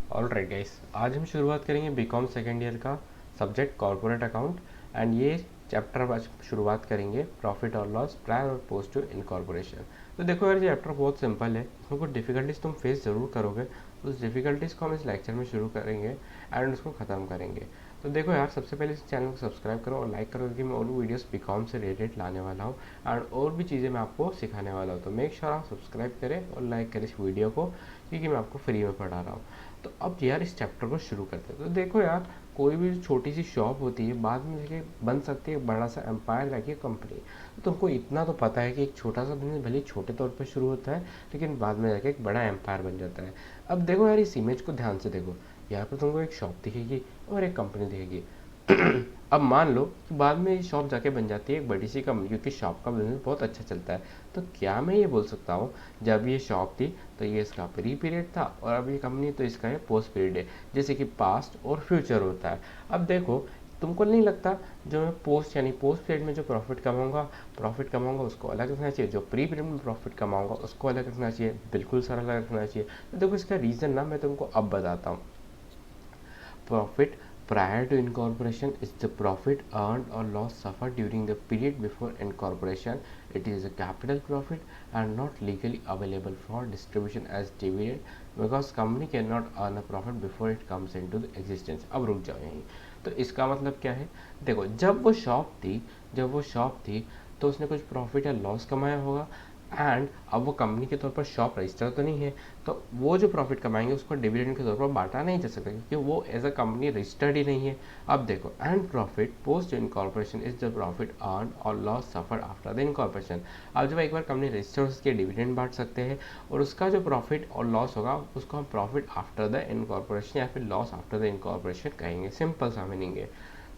Alright guys, आज हम शुरुआत करेंगे बीकॉम सेकेंड ईयर का सब्जेक्ट कॉर्पोरेट अकाउंट एंड ये चैप्टर आज शुरुआत करेंगे प्रॉफिट और लॉस प्रायर और पोस्ट टू इनकॉर्पोरेशन। तो देखो यार, ये चैप्टर बहुत सिंपल है, इसमें कुछ डिफिकल्टीज तुम फेस ज़रूर करोगे। उस डिफिकल्टीज़ को हम इस लेक्चर में शुरू करेंगे एंड उसको ख़त्म करेंगे। तो देखो यार, सबसे पहले इस चैनल को सब्सक्राइब करो और लाइक करो, क्योंकि मैं और भी वीडियोस बीकॉम से रिलेटेड लाने वाला हूँ एंड और भी चीज़ें मैं आपको सिखाने वाला हूँ। तो मेक श्योर आप सब्सक्राइब करें और लाइक करें इस वीडियो को, क्योंकि मैं आपको फ्री में पढ़ा रहा हूँ। तो अब यार इस चैप्टर को शुरू करते हैं। तो देखो यार, कोई भी छोटी सी शॉप होती है बाद में जाके बन सकती है बड़ा सा एम्पायर लाइक कंपनी। तो तुमको इतना तो पता है कि एक छोटा सा बिजनेस भले छोटे तौर पर शुरू होता है, लेकिन बाद में जाके एक बड़ा एम्पायर बन जाता है। अब देखो यार, इस इमेज को ध्यान से देखो। यहाँ पर तुमको एक शॉप दिखेगी और एक कंपनी दिखेगी। अब मान लो कि बाद में ये शॉप जाके बन जाती है एक बड़ी सी कंपनी, क्योंकि शॉप का बिजनेस बहुत अच्छा चलता है। तो क्या मैं ये बोल सकता हूँ, जब ये शॉप थी तो ये इसका प्री पीरियड था और अब ये कंपनी तो इसका ये पोस्ट पीरियड है, जैसे कि पास्ट और फ्यूचर होता है। अब देखो, तुमको नहीं लगता जो मैं पोस्ट यानी पोस्ट पीरियड में जो प्रॉफिट कमाऊंगा उसको अलग रखना चाहिए, जो प्री पीरियड में प्रॉफिट कमाऊंगा उसको अलग रखना चाहिए? बिल्कुल सर अलग रखना चाहिए। तो देखो, इसका रीज़न ना मैं तुमको अब बताता हूँ। Profit prior to incorporation is the profit earned or loss suffered during the period before incorporation. It is a capital profit and not legally available for distribution as dividend, because company cannot earn a profit before it comes into the existence. अब रुक जाओ यहीं। तो इसका मतलब क्या है? देखो, जब वो शॉप थी तो उसने कुछ प्रॉफिट या लॉस कमाया होगा एंड अब वो कंपनी के तौर पर शॉप रजिस्टर तो नहीं है, तो वो जो प्रॉफिट कमाएंगे उसको डिविडेंड के तौर पर बांटा नहीं जा सकता, क्योंकि वो एज अ कंपनी रजिस्टर्ड ही नहीं है। अब देखो, and profit post incorporation is the profit earn और loss suffer after the incorporation. अब जब एक बार कंपनी रजिस्टर उसके डिविडेंड बांट सकते हैं और उसका जो प्रॉफिट और लॉस होगा उसको हम प्रॉफिट आफ्टर द इनकॉर्पोरेशन या फिर लॉस आफ्टर द इनकॉर्पोरेशन कहेंगे। सिंपल सा मीनिंग है।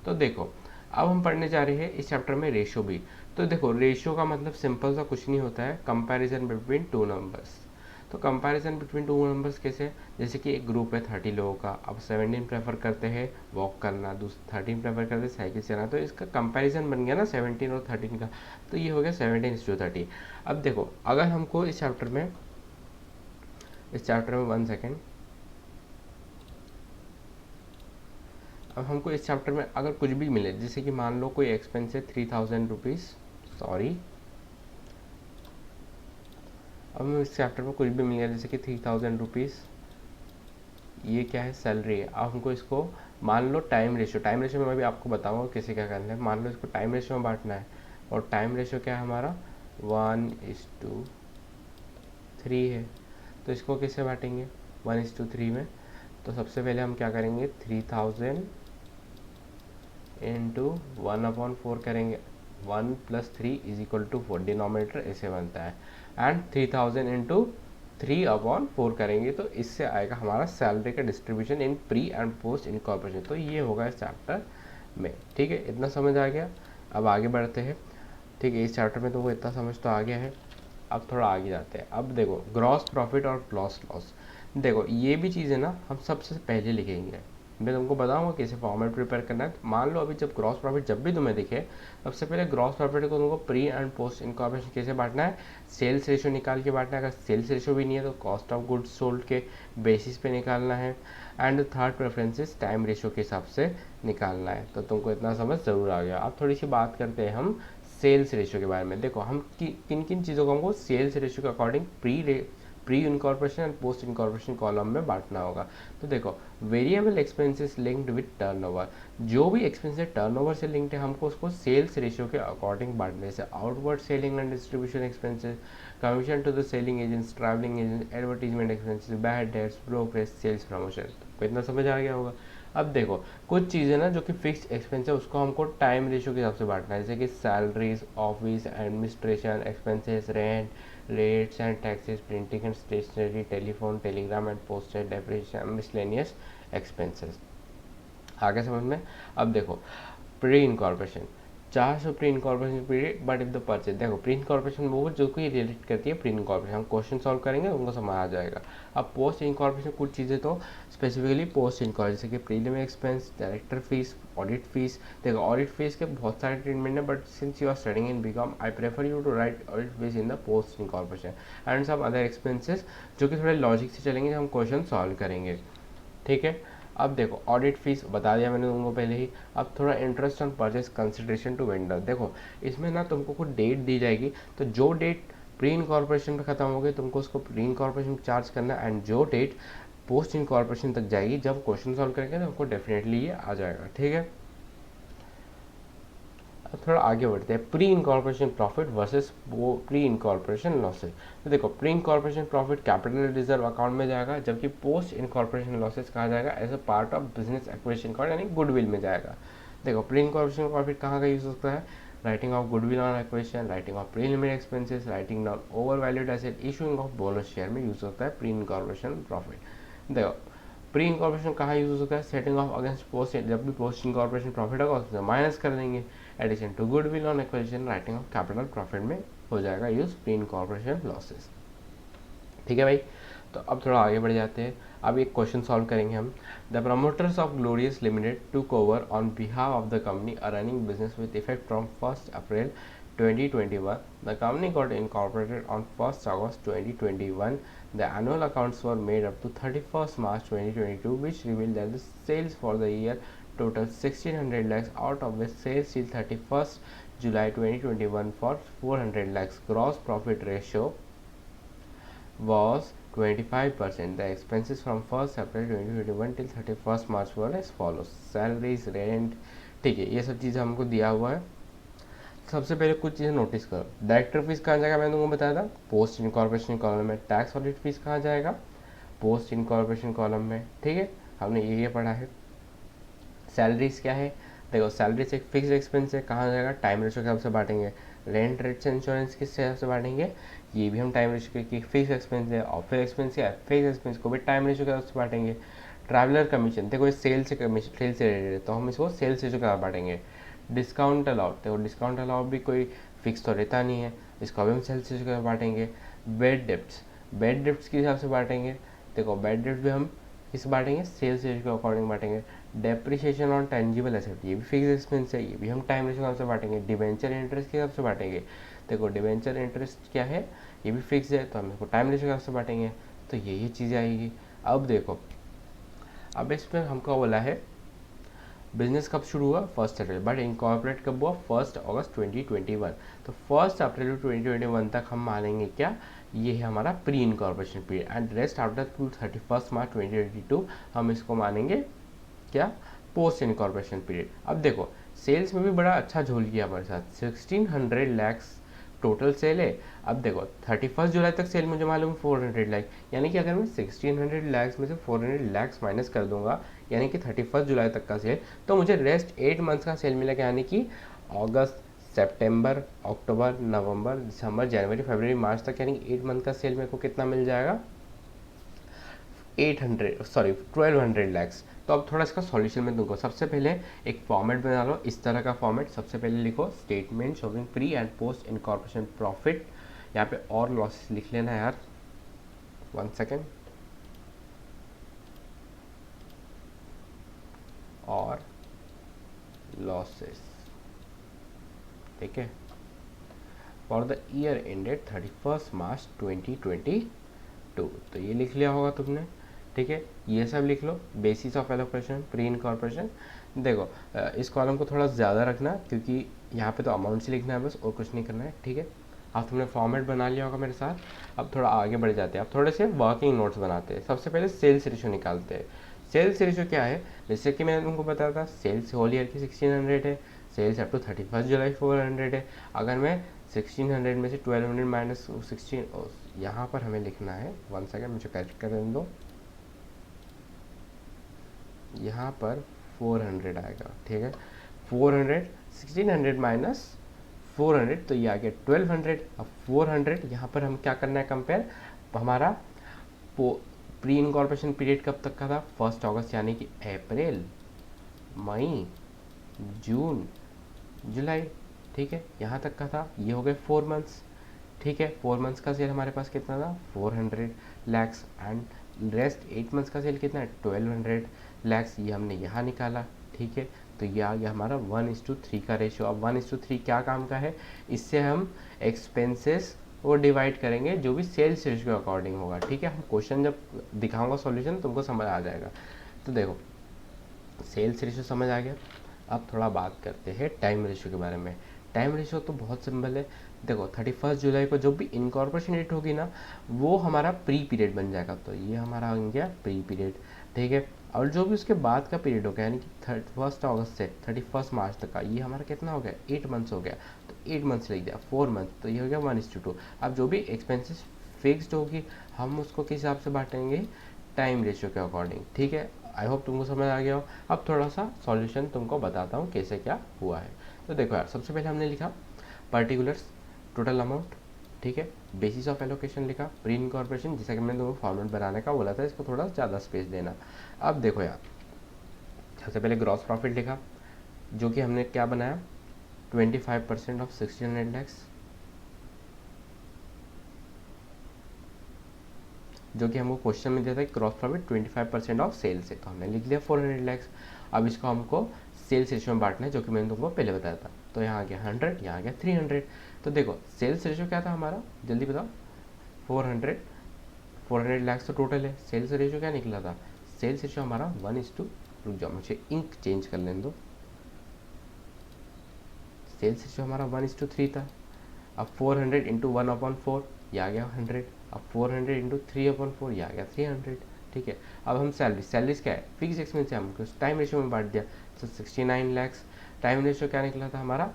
तो देखो, अब हम पढ़ने जा रहे हैं इस चैप्टर में रेशो भी। तो देखो, रेशियो का मतलब सिंपल सा कुछ नहीं होता है, कंपैरिजन बिटवीन टू नंबर्स। तो कंपैरिजन बिटवीन टू नंबर्स कैसे? जैसे कि एक ग्रुप है 30 लोगों का, अब 17 प्रेफर करते हैं वॉक करना, 13 प्रेफर करते हैं साइकिल चलाना, तो इसका कंपैरिजन बन गया ना 17 और 13 का। तो ये हो गया 17:30। अब देखो, अगर हमको इस चैप्टर में 1 सेकेंड, अब हमको इस चैप्टर में अगर कुछ भी मिले, जैसे कि मान लो कोई एक्सपेंस है 3000 रुपीज़, सॉरी, अब हमें इस चैप्टर में कुछ भी मिल गया जैसे कि 3000 रुपीज़, ये क्या है? सैलरी है। अब हमको इसको मान लो टाइम रेशियो में अभी आपको बताऊंगा कैसे क्या करना है। मान लो इसको टाइम रेशियो में बांटना है और टाइम रेशियो क्या है हमारा? 1:3 है। तो इसको कैसे बांटेंगे 1:3 में? तो सबसे पहले हम क्या करेंगे, 3000 इंटू 1/4 करेंगे। 1 + 3 = 4, डिनोमिनेटर ऐसे बनता है। एंड 3000 इंटू 3/4 करेंगे, तो इससे आएगा हमारा सैलरी का distribution in pre and post incorporation. तो ये होगा इस चैप्टर में। ठीक है, इतना समझ आ गया। अब आगे बढ़ते हैं। ठीक है, इस चैप्टर में तो वो इतना समझ तो आ गया है। अब थोड़ा आगे जाते हैं। अब देखो, ग्रॉस प्रॉफिट और लॉस। देखो, ये भी चीज़ें ना हम सबसे पहले लिखेंगे। मैं तुमको बताऊंगा कैसे फॉर्मेट प्रिपेयर करना है। मान लो अभी जब ग्रॉस प्रॉफिट जब भी तुम्हें दिखे, सबसे पहले ग्रॉस प्रॉफिट को तुमको प्री एंड पोस्ट इनकॉर्पोरेशन कैसे बांटना है, सेल्स रेशियो निकाल के बांटना है। अगर सेल्स रेशियो भी नहीं है तो कॉस्ट ऑफ गुड्स सोल्ड के बेसिस पे निकालना है। And third preferences time ratio के हिसाब से निकालना है। तो तुमको इतना समझ ज़रूर आ गया। अब थोड़ी सी बात करते हैं हम सेल्स रेशियो के बारे में। देखो, हम किन किन चीज़ों को हमको सेल्स रेशियो के according pre incorporation and post incorporation column में बांटना होगा। तो देखो, variable expenses linked with turnover, जो भी एक्सपेंसेस टर्नओवर से लिंक्ड है हमको उसको सेल्स रेशियो के अकॉर्डिंग बांटने से। Outward selling and distribution expenses, commission to the selling agents, travelling agents, advertisement expenses, bad debts, brokerage, sales promotion. तो इतना समझ आ गया होगा। अब देखो, कुछ चीज़ें ना जो कि फिक्स्ड एक्सपेंस है उसको हमको टाइम रेशियो के हिसाब से बांटना है, जैसे कि salaries, office administration expenses, rent, rates and taxes, printing and stationery, telephone, telegram and postage, depreciation, miscellaneous expenses. आगे समझ में? अब देखो, pre incorporation, 400 pre incorporation period but if the purchase. देखो, प्री इनकॉर्पोरेशन वो जो कोई रिलेट करती है प्री इनकॉर्पोरेशन, हम क्वेश्चन सॉल्व करेंगे उनको समझ आ जाएगा। अब पोस्ट इनकॉर्पोरेशन कुछ चीज़ें तो स्पेसिफिकली पोस्ट इनकॉर्पोरेशन, जैसे कि preliminary expense, director fees, audit fees. देखो, ऑडिट फीस के बहुत सारे ट्रीटमेंट है, but since you are studying in BCom I prefer you to write audit fees in the post incorporation and some other expenses जो कि थोड़े logic से चलेंगे, हम क्वेश्चन सॉल्व करेंगे। ठीक है। अब देखो ऑडिट फीस बता दिया मैंने तुमको पहले ही। अब थोड़ा interest on purchase consideration to vendor, देखो इसमें ना तुमको कुछ डेट दी जाएगी, तो जो डेट प्री इनकॉर्पोरेशन पे खत्म हो गई तुमको उसको प्री इनकॉर्पोरेशन चार्ज करना, एंड जो डेट पोस्ट इनकॉर्पोरेशन तक जाएगी जब क्वेश्चन सॉल्व करेंगे तो हमको डेफिनेटली ये आ जाएगा, ठीक है। अब थोड़ा आगे बढ़ते हैं, प्री इनकॉर्पोरेशन प्रॉफिट वर्सेस वो प्री इनकॉर्पोरेशन लॉसेज। तो देखो pre incorporation profit capital reserve account में जाएगा, जबकि पोस्ट इनकॉर्पोरेशन लॉसेज कहा जाएगा as a part of business acquisition cost, यानी गुडविल में जाएगा। देखो प्री इनकॉर्पोरेशन प्रॉफिट कहाँ का यूज हो सकता है, writing of goodwill on acquisition, writing of preliminary expenses, writing down over valued asset, issuing of bonus share में यूज होता है प्री इनकॉर्पोरेशन प्रॉफिट। देखो प्री इनकॉर्पोरेशन कहाँ यूज हो सकता है, सेटिंग ऑफ अगेंस्ट पोस्ट, जब भी पोस्ट इनकॉर्पोरेशन प्रॉफिट होगा उसमें माइनस कर देंगे, addition to goodwill on acquisition, writing off capital profit में हो जाएगा यूज प्री इनकॉर्पोरेशन लॉसेस, ठीक है भाई। तो अब थोड़ा आगे बढ़ जाते हैं, अब एक क्वेश्चन सॉल्व करेंगे हम। The promoters of Glorious Limited took over on behalf of the company are running business with effect from 1 April 2021. The company got incorporated on 1st August 2021. The annual accounts were made up to 31st March 2022, which revealed that the sales for the year total 1600 lakhs, out of which sales till 31st July 2021 for 400 lakhs. Gross profit ratio was 25%. The expenses from 1st April 2021 till 31st March were as follows. Salaries, rent, ठीक है, ये सब चीज़ें हमको दिया हुआ है। सबसे पहले कुछ चीज़ें नोटिस करो, डायरेक्टर फीस कहाँ जाएगा, मैंने तुमको बताया था पोस्ट इनकॉर्पोरेशन कॉलम में। टैक्स ऑडिट फीस कहाँ जाएगा, पोस्ट इनकॉर्पोरेशन कॉलम में, ठीक है, हमने ये पढ़ा है। सैलरीज क्या है, देखो सैलरीज एक फिक्स एक्सपेंस है, कहाँ जाएगा, टाइम रेशो के हिसाब से बांटेंगे। रेंट, रेट्स, इंश्योरेंस किस हिसाब से बांटेंगे, ये भी हम टाइम रेशो की फिक्स एक्सपेंस है। ऑफिस एक्सपेंस क्या है, फिक्स एक्सपेंस को भी टाइम रेशो के हिसाब से बांटेंगे। ट्रैवलर कमीशन, देखो ये सेल से कमीशन, सेल से रिलेटेड है तो हम इसको सेल्स रेशो के साथ बांटेंगे। डिस्काउंट अलाउड, देखो डिस्काउंट अलाउड भी कोई फिक्स तो रहता नहीं है, इसको भी हम सेल्स रेशो के साथ बांटेंगे। बेड डेप्ट्स, बेड डेप्ट्स के हिसाब से बांटेंगे, देखो बेड डेप्ट भी हम किस बांटेंगे, सेल्स रेशो के अकॉर्डिंग बांटेंगे। डेप्रिसिएशन ऑन टेंजिबल एसेट, ये भी फिक्स एक्सपेंस है, ये भी हम टाइम रेशो के हिसाब से बांटेंगे। डिवेंचर इंटरेस्ट के हिसाब से बांटेंगे, देखो डिवेंचर इंटरेस्ट क्या है, ये भी फिक्स है तो हम इसको टाइम रेशो के हिसाब से बांटेंगे। तो ये चीज़ें आएगी। अब देखो, अब इसमें हमको बोला है बिजनेस कब शुरू हुआ, 1 अप्रैल, बट इनकॉर्पोरेट कब हुआ, 1 अगस्त 2021। तो 1 अप्रैल 2021 तक हम मानेंगे क्या, ये है हमारा pre incorporation period, and rest after 31 मार्च 2022 हम इसको मानेंगे क्या, पोस्ट इनकॉर्पोरेशन पीरियड। अब देखो सेल्स में भी बड़ा अच्छा झोल किया हमारे साथ, 1600 लैक्स टोटल सेल है। अब देखो 31 जुलाई तक सेल मुझे मालूम 400 लाख, यानी कि अगर मैं 1600 लैक्स में से 400 लैक्स माइनस कर दूंगा, यानी कि 31 जुलाई तक का सेल, तो मुझे रेस्ट 8 मंथ्स का सेल मिलेगा, यानी कि अगस्त, सितंबर, अक्टूबर, नवंबर, दिसंबर, जनवरी, फरवरी, मार्च तक, यानी कि 8 मंथ का सेल मेरे को कितना मिल जाएगा, 1200 लैक्स। तो अब थोड़ा इसका सॉल्यूशन मैं दूंगा। सबसे पहले एक फॉर्मेट बना लो, इस तरह का फॉर्मेट। सबसे पहले लिखो statement showing pre and post incorporation profit, यहाँ पे और लॉसेस लिख लेना यार, 1 सेकेंड, और लॉसेस, ठीक है, फॉर द ईयर एंडेड 31 मार्च 2022। तो ये लिख लिया होगा तुमने, ठीक है, ये सब लिख लो। Basis of allocation, pre incorporation, देखो इस कॉलम को थोड़ा ज़्यादा रखना क्योंकि यहाँ पे तो अमाउंट से लिखना है बस, और कुछ नहीं करना है, ठीक है। अब तुमने फॉर्मेट बना लिया होगा मेरे साथ। अब थोड़ा आगे बढ़ जाते हैं, अब थोड़े से वर्किंग नोट्स बनाते हैं। सबसे पहले सेल्स रेशो निकालते हैं। सेल्स रेशो क्या है, जैसे कि मैंने तुमको बताया था सेल्स होल ईयर की 1600 है, सेल्स अप टू 31 जुलाई 400 है। अगर मैं 1600 में से 1200 माइनस 16, यहाँ पर हमें लिखना है, 1 सेकेंड मुझे करेक्ट करने दो, यहाँ पर 400 आएगा, ठीक है, 400, 1600 माइनस 400, तो ये आ गया 1200। अब 400 यहाँ पर हम क्या करना है कंपेयर, हमारा प्री इनकॉर्पोरेशन पीरियड कब तक का था, 1 अगस्त, यानी कि अप्रैल, मई, जून, जुलाई, ठीक है, यहाँ तक का था। ये हो गए 4 मंथ्स, ठीक है, 4 मंथ्स का सेल हमारे पास कितना था, 400 लैक्स, एंड रेस्ट 8 मंथ्स का सेल कितना है, 1200 लैक्स, ये हमने यहाँ निकाला, ठीक है। तो ये आ गया हमारा 1:3 का रेशियो। अब 1:3 क्या काम का है, इससे हम एक्सपेंसेस वो डिवाइड करेंगे जो भी सेल्स रेशियो के अकॉर्डिंग होगा, ठीक है। हम क्वेश्चन जब दिखाऊंगा सॉल्यूशन तुमको समझ आ जाएगा। तो देखो सेल्स रेशियो समझ आ गया। अब थोड़ा बात करते हैं टाइम रेशियो के बारे में। टाइम रेशियो तो बहुत सिंपल है। देखो 31 जुलाई को जो भी इनकॉर्पोरेशन डेट होगी ना, वो हमारा प्री पीरियड बन जाएगा। तो ये हमारा बन गया प्री पीरियड, ठीक है। और जो भी उसके बाद का पीरियड हो गया, यानी कि 31 अगस्त से 31 मार्च तक का, ये हमारा कितना हो गया, 8 मंथ्स हो गया। तो 8 मंथ्स लिख दिया, 4 मंथ, तो ये हो गया 1:2। अब जो भी एक्सपेंसेस फिक्स्ड होगी, हम उसको किस हिसाब से बांटेंगे, टाइम रेशियो के अकॉर्डिंग, ठीक है। आई होप तुमको समझ आ गया हो। अब थोड़ा सा सॉल्यूशन तुमको बताता हूँ कैसे क्या हुआ है। तो देखो यार, सबसे पहले हमने लिखा पर्टिकुलर्स, टोटल अमाउंट, ठीक है। बेसिस ऑफ एलोकेशन लिखा, प्री इनकॉर्पोरेशन, जैसा कि मैंने तुमको फॉर्मेट बनाने का बोला था, इसको थोड़ा ज़्यादा स्पेस देना। अब देखो यार, सबसे पहले ग्रॉस प्रॉफिट लिखा, जो कि हमने क्या बनाया, 25% ऑफ 1600 लैक्स, जो कि हमको क्वेश्चन में दिया था कि ग्रॉस प्रॉफिट 25% ऑफ सेल्स है, तो हमने लिख दिया 400 लैक्स। अब इसको हमको सेल्स रेशियो में बांटना है, जो कि मैंने तुमको पहले बताया था। तो यहाँ आ गया 100, यहाँ आ गया 300। तो देखो सेल्स रेशियो क्या था हमारा, जल्दी बताओ। 400 लैक्स तो टोटल है, सेल्स रेशियो क्या निकला था, सेल्स रेशियो हमारा 1:, रुक जाओ मुझे इंक चेंज कर लेने दो, सेल्स रेशियो हमारा 1:3 था। अब 400 इंटू 1/4, ये आ गया 100। अब 400 इंटू 3/4, ये आ गया 300, ठीक है। अब हम सैलरीज क्या है, फिक्स एक्सपेंस है, हमको टाइम रेशियो में बांट दिया, तो 69 लैक्स। टाइम रेशियो क्या निकला था हमारा,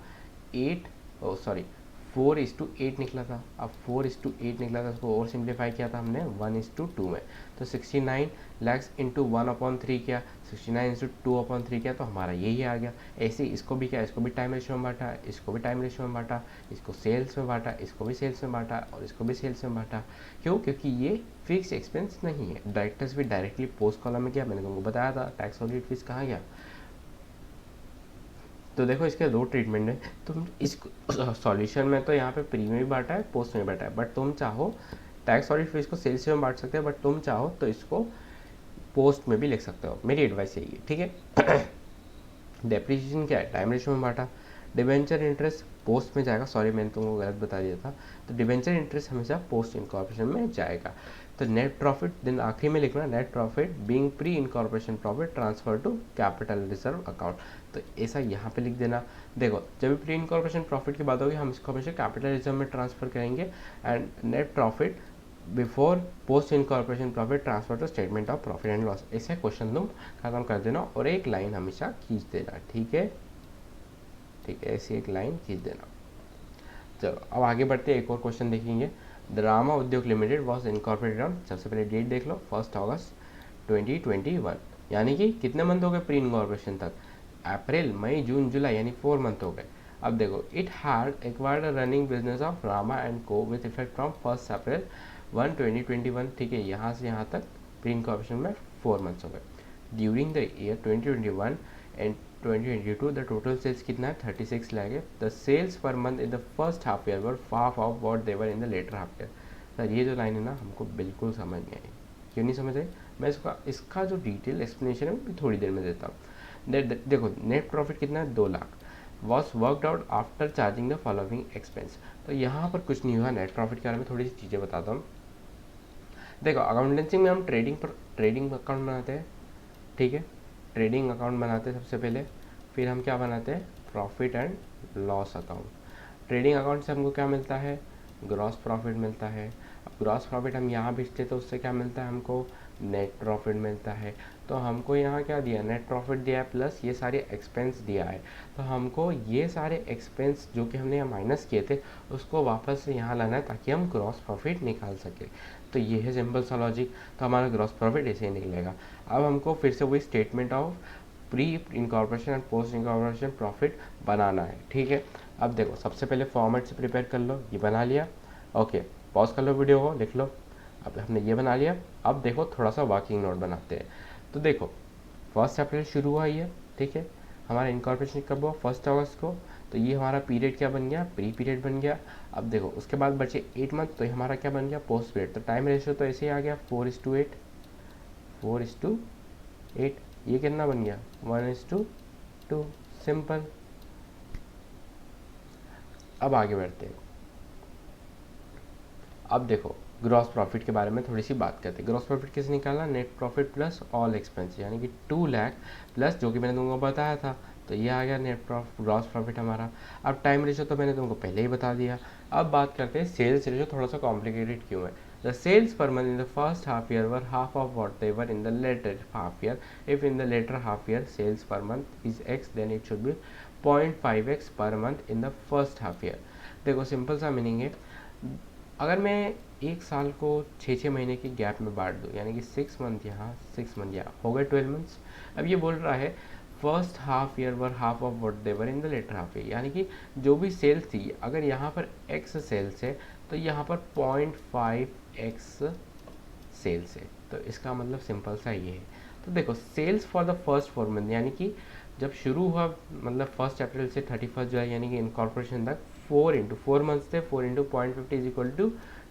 4:8 निकला था। अब 4:8 निकला था, उसको और सिंप्लीफाई किया था हमने 1:2 में। तो 69 लैक्स इंटू 1/3 किया, 69 इंटू 2/3 किया, तो हमारा यही आ गया। ऐसे इसको भी क्या, इसको भी टाइम रेशियो में बांटा, इसको भी टाइम रेशियो में बांटा, इसको सेल्स में बांटा, इसको भी सेल्स में बांटा, और इसको भी सेल्स में बांटा। क्यों, क्योंकि ये फिक्स एक्सपेंस नहीं है। डायरेक्टर्स भी डायरेक्टली पोस्ट कॉलम में गया, मैंने तुमको बताया था। टैक्स ऑडिट फीस कहाँ गया, तो देखो इसके दो ट्रीटमेंट है। तुम इस सॉल्यूशन में तो यहाँ पे प्री में भी बांटा है, पोस्ट में भी बांटा है, बट तुम चाहो टैक्स ऑडिट फीस को सेल्स में बांट सकते हो, बट तुम चाहो तो इसको पोस्ट में भी लिख सकते हो। मेरी एडवाइस यही है, ठीक है। डेप्रिसिएशन क्या है, टाइम रेशियो में बांटा। डिवेंचर इंटरेस्ट पोस्ट में जाएगा, सॉरी मैंने तुमको गलत बता दिया था। तो डिवेंचर इंटरेस्ट हमेशा पोस्ट इनकॉर्पोरेशन में जाएगा। तो नेट प्रॉफिट दिन आखिरी में लिखना, net profit being pre incorporation profit transfer to capital reserve account. तो ऐसा यहाँ पे लिख देना। देखो जब भी प्री इनकॉर्पोरेशन प्रॉफिट की बात होगी, हम इसको हमेशा कैपिटल रिजर्व में ट्रांसफर करेंगे। And net profit before post incorporation profit transfer to statement of profit and loss. ऐसे क्वेश्चन तुम खत्म कर देना और एक लाइन हमेशा खींच देना, ठीक है, ठीक है, ऐसी एक लाइन खींच देना। चलो अब आगे बढ़ते हैं, एक और क्वेश्चन देखेंगे। द रामा उद्योग लिमिटेड वॉज इनकॉर्पोरेटेड ऑन, सबसे पहले डेट देख लो, 1 अगस्त 2021, यानी कि कितने मंथ हो गए प्री इनकॉर्पोरेशन तक, अप्रैल मई जून जुलाई, यानी 4 मंथ हो गए। अब देखो it had acquired a running business of Rama and को विथ इफेक्ट फ्रॉम 1 अप्रैल 2021, ठीक है। यहाँ से यहाँ तक प्री इनकॉर्पोरेशन में 4 मंथ्स हो गए। During the year 2021 and 2022 the total sales कितना है, 36 लाख है। The sales per month in the first half year were far of what they were in the latter half year. Sir ये जो line है ना, हमको बिल्कुल समझ नहीं आई। क्यों नहीं समझ आई, मैं इसका जो डिटेल एक्सप्लेनेशन है वो थोड़ी देर में देता हूँ। देखो नेट प्रॉफिट कितना है, 2 lakh, was worked out after charging the following expense. तो यहाँ पर कुछ नहीं हुआ। नेट प्रॉफिट के बारे में थोड़ी सी चीज़ें बताता हूँ। देखो अकाउंटेंसी में हम ट्रेडिंग अकाउंट बनाते हैं, ठीक है, ट्रेडिंग अकाउंट बनाते हैं सबसे पहले, फिर हम क्या बनाते हैं, profit and loss account. Trading account से हमको क्या मिलता है, ग्रॉस प्रॉफिट मिलता है। अब ग्रॉस प्रॉफिट हम यहाँ बेचते तो उससे क्या मिलता है, हमको नेट प्रॉफिट मिलता है। तो हमको यहाँ क्या दिया, नेट प्रॉफिट दिया है प्लस ये सारे एक्सपेंस दिया है। तो हमको ये सारे एक्सपेंस जो कि हमने यहाँ माइनस किए थे उसको वापस से यहाँ लाना है, ताकि हम ग्रॉस प्रॉफिट निकाल सकें। तो ये है सिंपल सा लॉजिक। तो हमारा ग्रॉस प्रॉफिट ऐसे ही निकलेगा। अब हमको फिर से वही statement of pre incorporation and post incorporation profit बनाना है, ठीक है। अब देखो सबसे पहले फॉर्मेट से प्रिपेयर कर लो, ये बना लिया, ओके, पॉज कर लो वीडियो को, लिख लो। अब हमने ये बना लिया। अब देखो थोड़ा सा वर्किंग नोट बनाते हैं। तो देखो 1 अप्रैल शुरू हुआ ये, ठीक है, हमारा इनकॉर्पोरेशन कब हुआ, 1 अगस्त को। तो ये हमारा पीरियड क्या बन गया, प्री पीरियड बन गया। अब देखो उसके बाद बचे 8 मंथ, तो ये हमारा क्या बन गया, पोस्ट पीरियड। तो टाइम रेशियो तो ऐसे ही आ गया 4:8, 4:8। ये कितना बन गया, 1:2, सिंपल। अब आगे बढ़ते हैं। अब देखो ग्रॉस प्रॉफिट के बारे में थोड़ी सी बात करते हैं। ग्रॉस प्रॉफिट कैसे निकालना, net profit plus all expense, यानी कि 2 लाख प्लस जो कि मैंने तुमको बताया था, तो ये आ गया नेट ग्रॉस प्रॉफिट हमारा। अब टाइम रेशियो तो मैंने तुमको पहले ही बता दिया। अब बात करते हैं सेल्स रेशियो, थोड़ा सा कॉम्प्लिकेटेड क्यों है। The sales per month in the first half year were half of what they were in the later half year. If in the later half year sales per month is x, then it should be 0.5x per month in the first half year. देखो simple सा meaning है, अगर मैं एक साल को 6 महीने की गैप में बांट दूँ, यानी कि 6 मंथ यहाँ 6 मंथ यहाँ, हो गए 12 मंथ्स। अब ये बोल रहा है first half year were half of what they were in the latter half year, यानी कि जो भी सेल्स थी, अगर यहाँ पर एक्स सेल्स है तो यहाँ पर 0.5x सेल्स है। तो इसका मतलब सिंपल सा ये है। तो देखो sales for the first 4 month, यानी कि जब शुरू हुआ मतलब 1 अप्रैल से 31 जुलाई यानी कि इनकॉर्पोरेशन तक 4 मंथ्स थे, 4 इंटू 0.50 इज इक्वल टू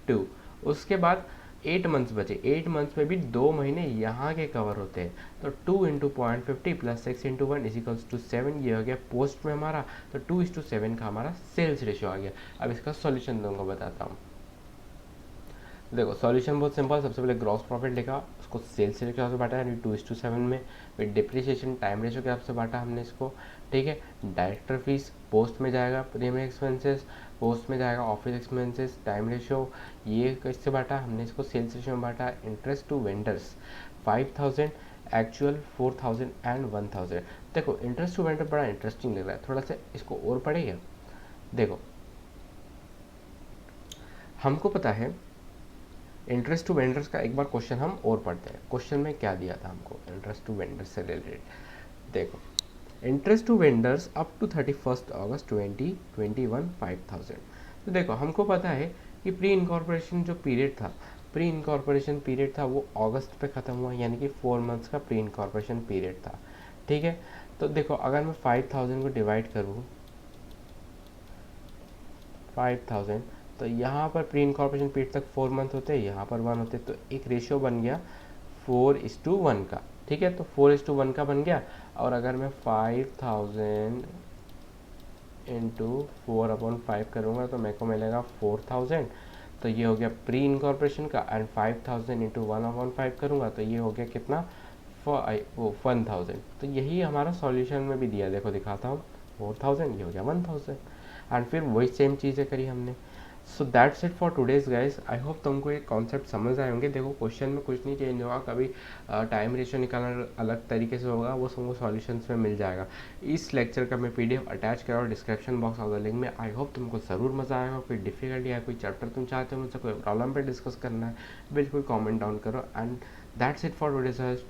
2। उसके बाद 8 मंथ्स बचे, 8 मंथ्स में भी 2 महीने यहाँ के कवर होते हैं, तो 2 into 0.50 plus 6 into 1 is equals to 7, ये हो गया पोस्ट में हमारा। तो 2:7 का हमारा सेल्स रेशियो आ गया। अब इसका सॉल्यूशन तुमको बताता हूँ। देखो सॉल्यूशन बहुत सिंपल, सबसे पहले ग्रॉस प्रॉफिट लिखा, उसको सेल्स रेशियो के हिसाब से बांटा यानी 2:7 में, फिर डिप्रिसिएशन टाइम रेशियो के हिसाब से बांटा हमने इसको, ठीक है। डायरेक्टर फीस पोस्ट में जाएगा, प्रीमियम एक्सपेंसेस पोस्ट में जाएगा, ऑफिस एक्सपेंसेस टाइम रेशियो, ये किससे बांटा हमने इसको सेल्स रेशियो में बांटा। Interest to vendors 5000, actual 4000 and 1000। देखो इंटरेस्ट टू वेंडर बड़ा इंटरेस्टिंग लग रहा है, थोड़ा सा इसको और पढ़ेगा। देखो हमको पता है इंटरेस्ट टू वेंडर्स का एक बार क्वेश्चन हम और पढ़ते हैं। क्वेश्चन में क्या दिया था हमको इंटरेस्ट टू वेंडर्स से रिलेटेड। देखो interest to vendors up to 31 August 2021 5000। तो देखो हमको पता है कि प्री इनकॉर्पोरेशन जो पीरियड था, प्री इनकॉर्पोरेशन पीरियड था वो अगस्त पे ख़त्म हुआ, यानी कि 4 मंथ्स का प्री इनकॉर्पोरेशन पीरियड था, ठीक है। तो देखो अगर मैं 5000 को डिवाइड करूँ 5000, तो यहाँ पर प्री इनकॉर्पोरेशन पीरियड तक 4 मंथ होते हैं, यहाँ पर 1 होते, तो एक रेशियो बन गया 4:1 का, ठीक है। तो 4:1 का बन गया। और अगर मैं 5000 इंटू 4/5 करूँगा तो मेरे को मिलेगा 4000। तो ये हो गया प्री इनकॉर्पोरेशन का। एंड 5000 इंटू 1/5 करूँगा तो ये हो गया कितना, 1000। तो यही हमारा सॉल्यूशन में भी दिया, देखो दिखाता हूँ, 4000 ये हो गया 1000। एंड फिर वही सेम चीज़ें करी हमने। So that's it for today's guys. I hope तुमको ये कॉन्सेप्ट समझ आए होंगे। देखो क्वेश्चन में कुछ नहीं चेंज होगा, कभी टाइम रेशियो निकालना अलग तरीके से होगा, वो तुमको सॉल्यूशंस में मिल जाएगा। इस लेक्चर का मैं PDF अटैच करा और description box of the link में। आई होप तुमको ज़रूर मज़ा आएगा। कोई डिफिकल्टी या कोई चैप्टर तुम चाहते हो मुझसे, कोई प्रॉब्लम पे डिस्कस करना है, बिल्कुल कॉमेंट डाउन करो। And that's it for today's.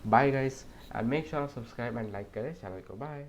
Bye guys, and make sure subscribe and like करें चैनल को। बाय।